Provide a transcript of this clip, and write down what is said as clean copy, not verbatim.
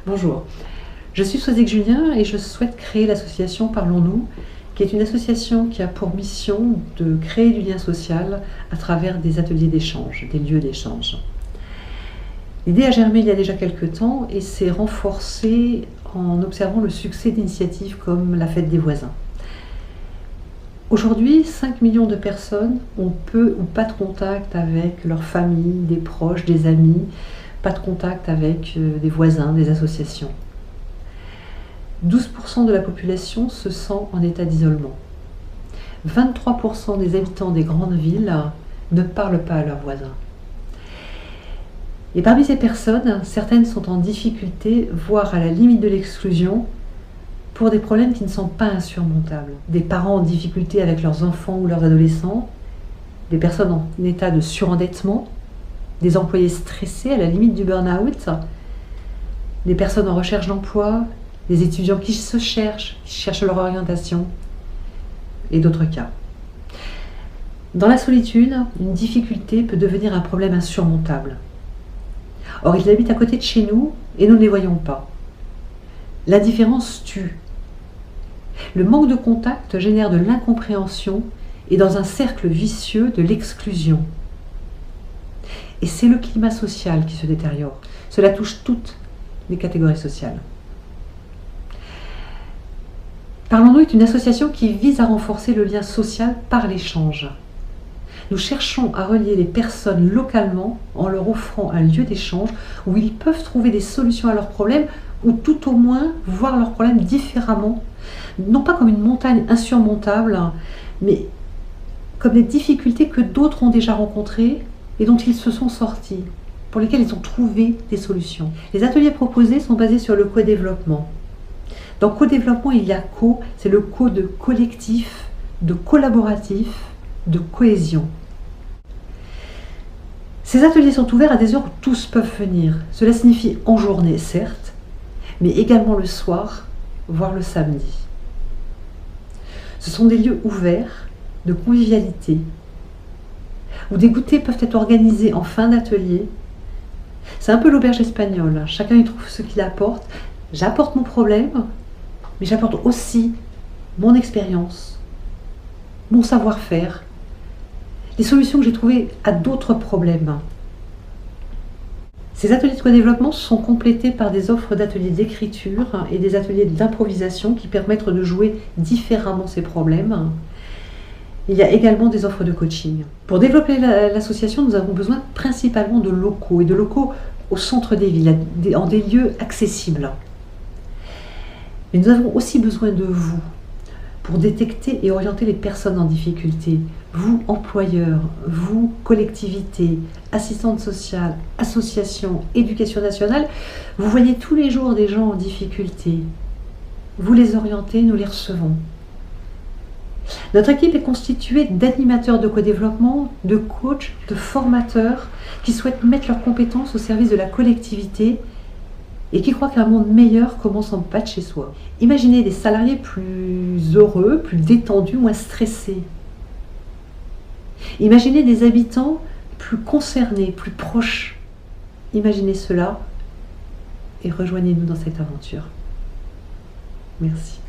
Bonjour, je suis Soisic Julien et je souhaite créer l'association Parlons-nous, qui est une association qui a pour mission de créer du lien social à travers des ateliers d'échange, des lieux d'échange. L'idée a germé il y a déjà quelques temps et s'est renforcée en observant le succès d'initiatives comme la Fête des voisins. Aujourd'hui, 5 millions de personnes ont peu ou pas de contact avec leur famille, des proches, des amis, pas de contact avec des voisins, des associations. 12% de la population se sent en état d'isolement. 23% des habitants des grandes villes ne parlent pas à leurs voisins. Et parmi ces personnes, certaines sont en difficulté, voire à la limite de l'exclusion, pour des problèmes qui ne sont pas insurmontables. Des parents en difficulté avec leurs enfants ou leurs adolescents, des personnes en état de surendettement, des employés stressés à la limite du burn-out, des personnes en recherche d'emploi, des étudiants qui cherchent leur orientation, et d'autres cas. Dans la solitude, une difficulté peut devenir un problème insurmontable. Or, ils habitent à côté de chez nous et nous ne les voyons pas. L'indifférence tue. Le manque de contact génère de l'incompréhension et dans un cercle vicieux de l'exclusion. Et c'est le climat social qui se détériore. Cela touche toutes les catégories sociales. Parlons-nous est une association qui vise à renforcer le lien social par l'échange. Nous cherchons à relier les personnes localement en leur offrant un lieu d'échange où ils peuvent trouver des solutions à leurs problèmes ou tout au moins voir leurs problèmes différemment. Non pas comme une montagne insurmontable, mais comme des difficultés que d'autres ont déjà rencontrées et dont ils se sont sortis, pour lesquels ils ont trouvé des solutions. Les ateliers proposés sont basés sur le co-développement. Dans co-développement, il y a co, c'est le co de collectif, de collaboratif, de cohésion. Ces ateliers sont ouverts à des heures où tous peuvent venir. Cela signifie en journée, certes, mais également le soir, voire le samedi. Ce sont des lieux ouverts de convivialité, où des goûters peuvent être organisés en fin d'atelier. C'est un peu l'auberge espagnole, chacun y trouve ce qu'il apporte. J'apporte mon problème, mais j'apporte aussi mon expérience, mon savoir-faire, les solutions que j'ai trouvées à d'autres problèmes. Ces ateliers de co-développement sont complétés par des offres d'ateliers d'écriture et des ateliers d'improvisation qui permettent de jouer différemment ces problèmes. Il y a également des offres de coaching. Pour développer l'association, nous avons besoin principalement de locaux, et de locaux au centre des villes, en des lieux accessibles. Mais nous avons aussi besoin de vous pour détecter et orienter les personnes en difficulté. Vous, employeurs, vous, collectivités, assistantes sociales, associations, éducation nationale, vous voyez tous les jours des gens en difficulté. Vous les orientez, nous les recevons. Notre équipe est constituée d'animateurs de co-développement, de coachs, de formateurs qui souhaitent mettre leurs compétences au service de la collectivité et qui croient qu'un monde meilleur commence en bas de chez soi. Imaginez des salariés plus heureux, plus détendus, moins stressés. Imaginez des habitants plus concernés, plus proches. Imaginez cela et rejoignez-nous dans cette aventure. Merci.